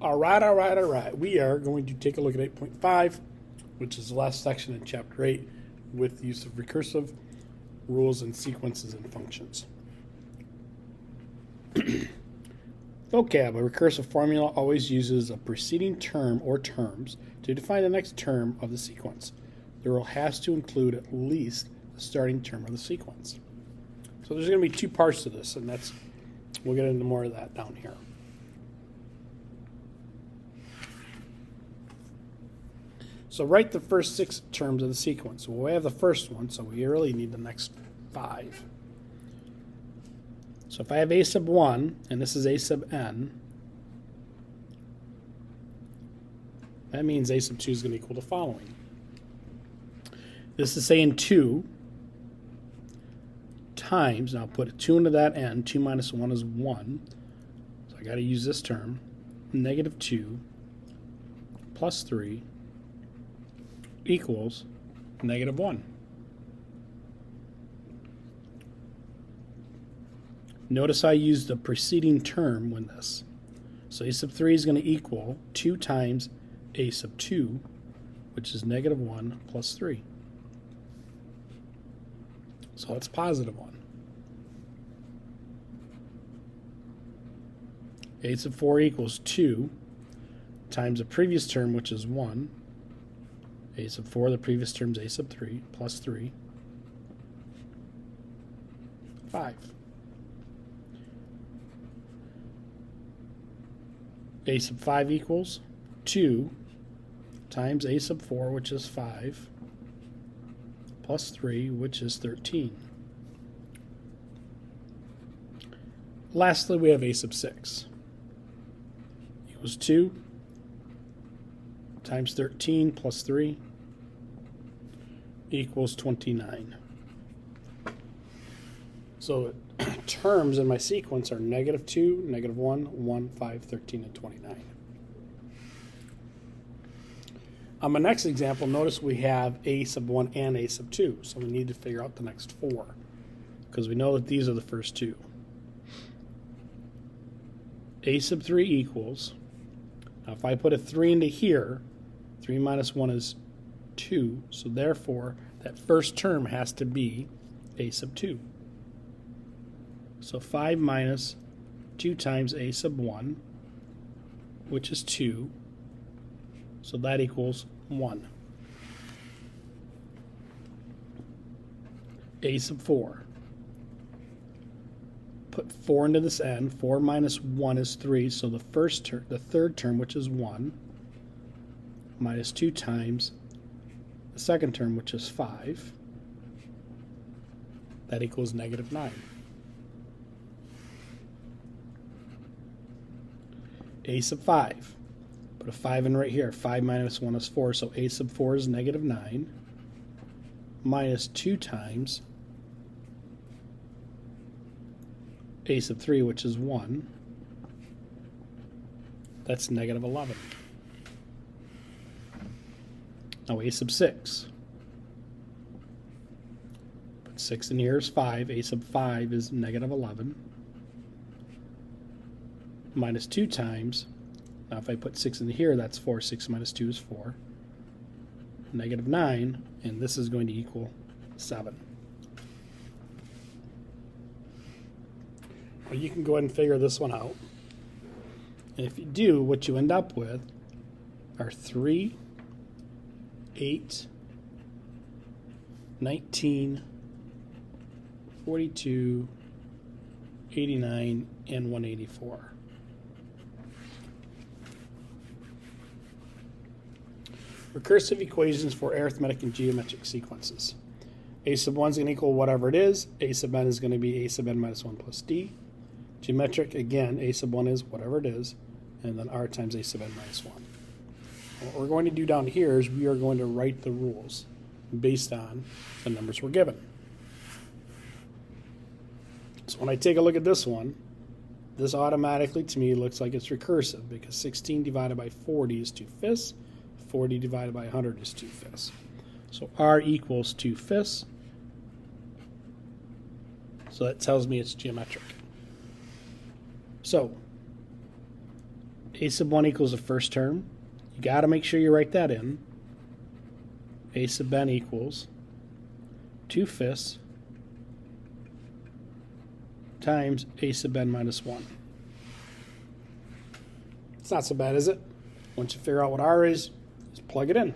All right. We are going to take a look at 8.5, which is the last section in Chapter 8, with the use of recursive rules and sequences and functions. Vocab, a recursive formula always uses a preceding term or terms to define the next term of the sequence. The rule has to include at least the starting term of the sequence. So there's going to be two parts to this, and we'll get into more of that down here. So write the first 6 terms of the sequence. Well, we have the first one, so we really need the next 5. So if I have a sub 1, and this is a sub n, that means a sub 2 is going to equal the following. This is saying 2 times, now put a 2 into that n, 2 minus 1 is 1, so I got to use this term, negative 2 plus 3 equals negative 1. Notice I used the preceding term when this. So a sub 3 is going to equal 2 times a sub 2, which is negative 1 plus 3. So that's positive 1. A sub 4 equals 2 times the previous term, which is 1. A sub 4, the previous term is a sub 3, plus 3, 5. A sub 5 equals 2 times a sub 4, which is 5, plus 3, which is 13. Lastly, we have a sub 6 equals 2 times 13 plus 3 equals 29. So terms in my sequence are negative 2, negative 1, 1, 5, 13, and 29. On my next example, notice we have a sub 1 and a sub 2, so we need to figure out the next 4, because we know that these are the first 2. A sub 3 equals, now if I put a 3 into here, 3 minus 1 is 2, so therefore that first term has to be a sub 2. So 5 minus 2 times a sub 1, which is 2, so that equals 1. A sub 4. Put 4 into this n. 4 minus 1 is 3, so the third term, which is 1, minus 2 times the second term, which is 5. That equals negative 9. A sub 5. Put a 5 in right here. 5 minus 1 is 4, so a sub 4 is negative 9, minus 2 times a sub 3, which is 1. That's negative 11. Now a sub 6. Put 6 in here is 5. A sub 5 is negative 11. Minus 2 times, now if I put 6 in here, that's 4. 6 minus 2 is 4. Negative 9, and this is going to equal 7. Well, you can go ahead and figure this one out. And if you do, what you end up with are 3, 8, 19, 42, 89, and 184. Recursive equations for arithmetic and geometric sequences. A sub 1 is going to equal whatever it is. A sub n is going to be a sub n minus 1 plus d. Geometric, again, a sub 1 is whatever it is, and then r times a sub n minus 1. What we're going to do down here is we are going to write the rules based on the numbers we're given. So when I take a look at this one, this automatically to me looks like it's recursive because 16 divided by 40 is 2/5. 40 divided by 100 is 2/5. So r equals 2/5. So that tells me it's geometric. So A sub 1 equals the first term. You got to make sure you write that in. A sub n equals 2/5 times a sub n minus 1. It's not so bad, is it? Once you figure out what r is, just plug it in.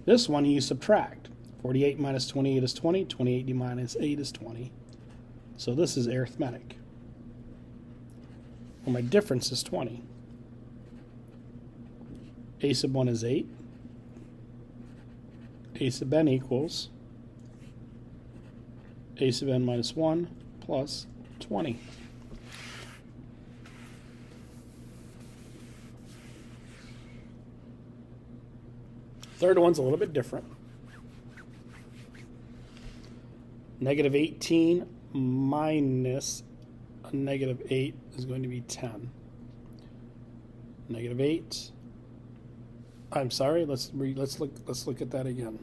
This one you subtract. 48 minus 28 is 20. 28 minus 8 is 20. So this is arithmetic. Well, my difference is 20. A sub 1 is 8. A sub n equals a sub n minus 1 plus 20. Third one's a little bit different. Negative 18 minus a negative 8 is going to be 10. Negative 8. I'm sorry. Let's look at that again.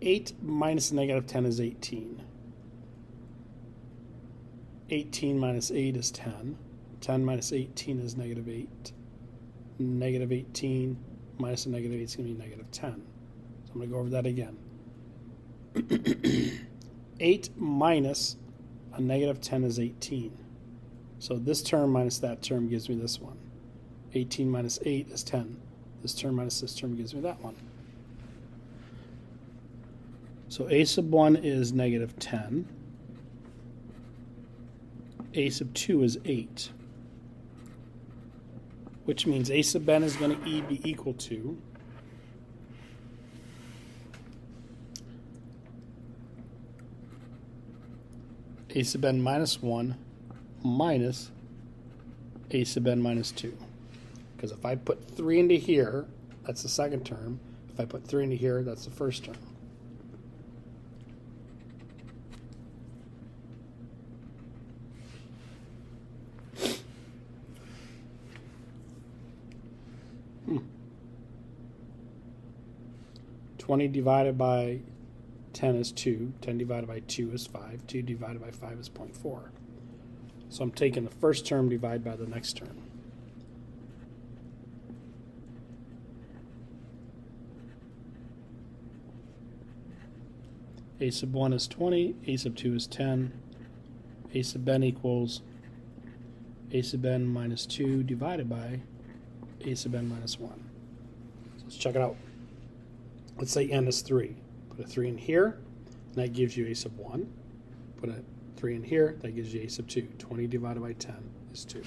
8 minus negative 10 is 18. 18 minus 8 is 10. 10 minus 18 is negative 8. Negative 18 minus a negative 8 is going to be negative 10. So I'm going to go over that again. 8 minus a negative 10 is 18. So this term minus that term gives me this one. 18 minus 8 is 10. This term minus this term gives me that one. So a sub 1 is negative 10. A sub 2 is 8. Which means a sub n is going to be equal to a sub n minus 1 minus a sub n minus 2. Because if I put 3 into here, that's the second term. If I put 3 into here, that's the first term. Hmm. 20 divided by 10 is 2. 10 divided by 2 is 5. 2 divided by 5 is 0.4. So I'm taking the first term divided by the next term. A sub 1 is 20. A sub 2 is 10. A sub n equals a sub n minus 2 divided by a sub n minus 1. So let's check it out. Let's say n is 3. Put a 3 in here, and that gives you a sub 1. Put a 3 in here, that gives you a sub 2. 20 divided by 10 is 2.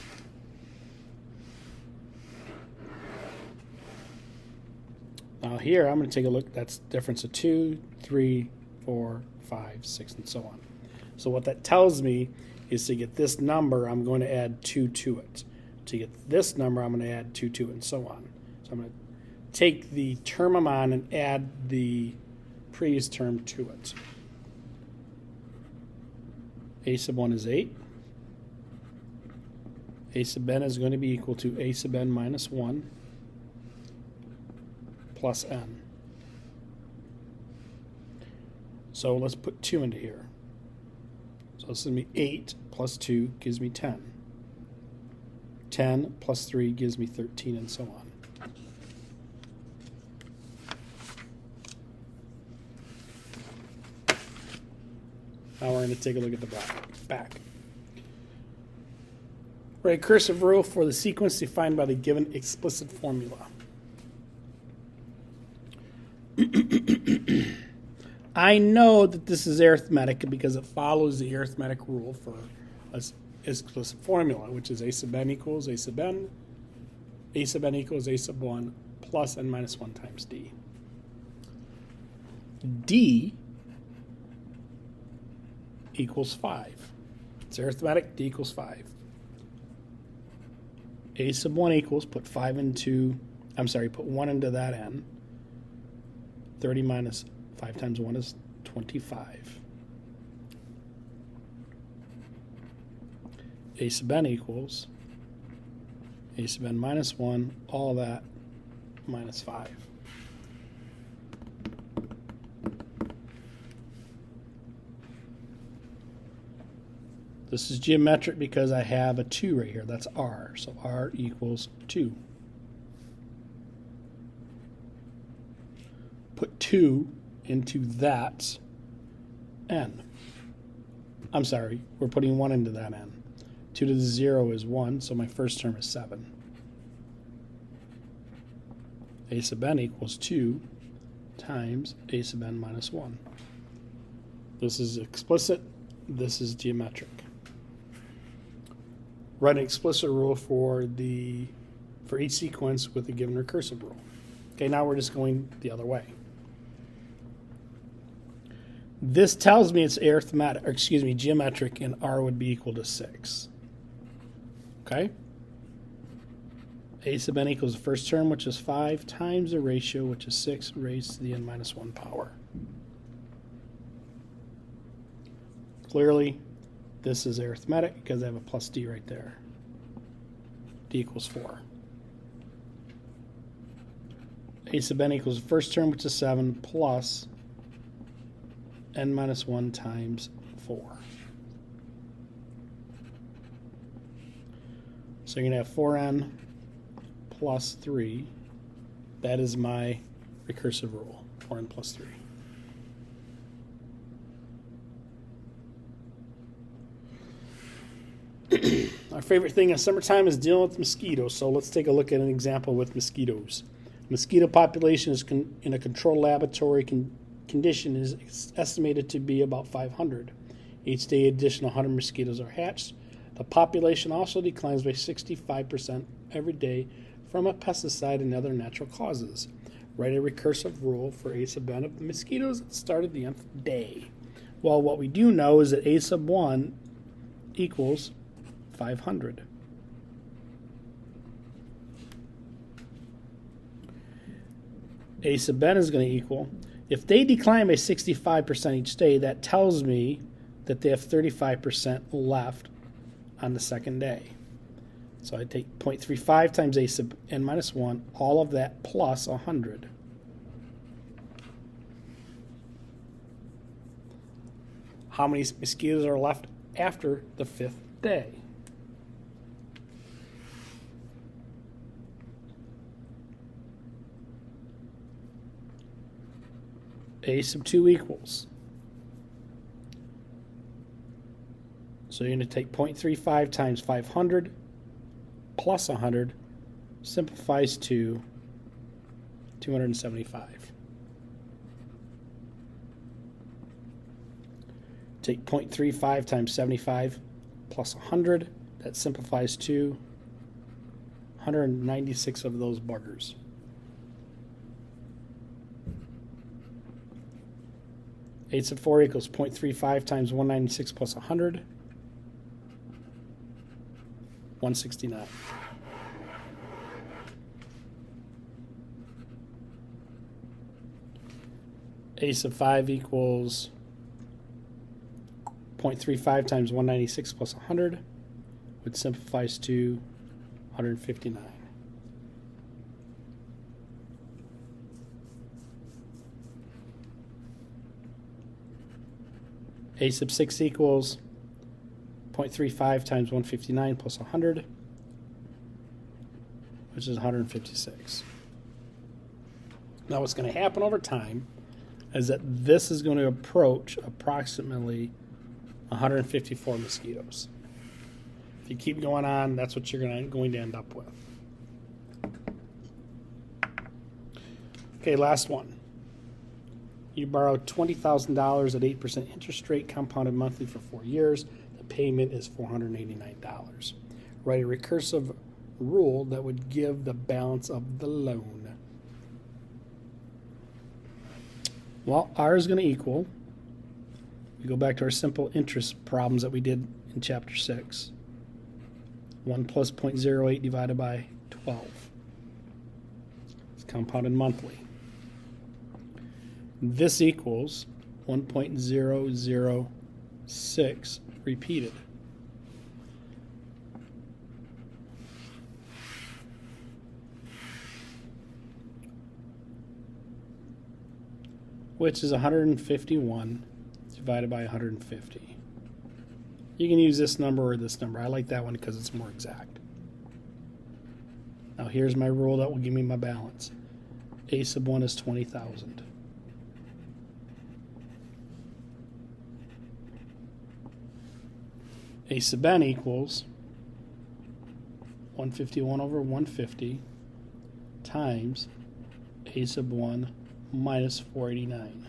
Now here, I'm going to take a look. That's the difference of 2, 3, 4, 5, 6, and so on. So what that tells me is to get this number, I'm going to add 2 to it. To get this number, I'm going to add 2 to it, and so on. So I'm going to take the term I'm on and add the previous term to it. A sub 1 is 8. A sub n is going to be equal to a sub n minus 1 plus n. So let's put 2 into here. So this is going to be 8 plus 2 gives me 10. 10 plus 3 gives me 13, and so on. Now we're going to take a look at the back. Write a cursive rule for the sequence defined by the given explicit formula. I know that this is arithmetic because it follows the arithmetic rule for an explicit formula, which is a sub n equals a sub n equals a sub 1 plus n minus 1 times d. D equals 5. It's arithmetic, d equals 5. A sub 1 equals, put 1 into that n. 30 minus 5 times 1 is 25. A sub n equals a sub n minus 1, all that, minus 5. This is geometric because I have a 2 right here. That's R. So R equals 2. Put 2 into that n. I'm sorry, we're putting 1 into that n. 2 to the 0 is 1, so my first term is 7. A sub n equals 2 times a sub n minus 1. This is explicit. This is geometric. Write an explicit rule for each sequence with a given recursive rule. Okay, now we're just going the other way. This tells me it's geometric, and R would be equal to 6. Okay? A sub n equals the first term, which is 5, times the ratio, which is 6 raised to the n minus 1 power. Clearly, this is arithmetic because I have a plus d right there. D equals 4. A sub n equals the first term, which is 7, plus n minus 1 times 4. So you're going to have 4n plus 3. That is my recursive rule, 4n plus 3. Our favorite thing in summertime is dealing with mosquitoes, so let's take a look at an example with mosquitoes. Mosquito population is in a controlled laboratory condition is estimated to be about 500. Each day, additional 100 mosquitoes are hatched. The population also declines by 65% every day from a pesticide and other natural causes. Write a recursive rule for a sub n of the mosquitoes that started the nth day. Well, what we do know is that a sub 1 equals 500. A sub n is going to equal, if they decline by 65% each day, that tells me that they have 35% left on the second day. So I take 0.35 times a sub n minus 1, all of that plus 100. How many mosquitoes are left after the 5th day? A sub 2 equals. So you're going to take 0.35 times 500 plus 100 simplifies to 275. Take 0.35 times 75 plus 100. That simplifies to 196 of those buggers. A sub 4 equals 0.35 times 196 plus 100. 169. A sub 5 equals 0.35 times 196 plus 100, which simplifies to 159. A sub 6 equals 0.35 times 159 plus 100, which is 156. Now what's going to happen over time is that this is going to approach approximately 154 mosquitoes. If you keep going on, that's what you're going to end up with. Okay, last one. You borrowed $20,000 at 8% interest rate, compounded monthly for 4 years. The payment is $489. Write a recursive rule that would give the balance of the loan. Well, R is going to equal, we go back to our simple interest problems that we did in Chapter 6. 1 plus 0.08 divided by 12. It's compounded monthly. This equals 1.006 repeated. Which is 151 divided by 150. You can use this number or this number. I like that one because it's more exact. Now here's my rule that will give me my balance. A sub 1 is 20,000. A sub n equals 151 over 150 times A sub 1 minus 489.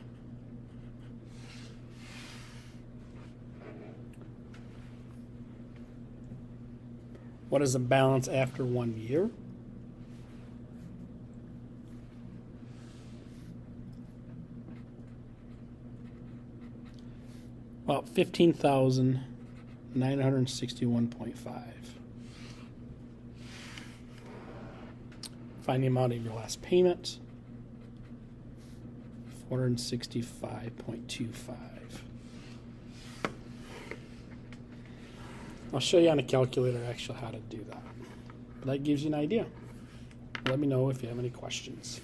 What is the balance after 1 year? Well, 15,961.5. Find the amount of your last payment. 465.25. I'll show you on a calculator actually how to do that. But that gives you an idea. Let me know if you have any questions.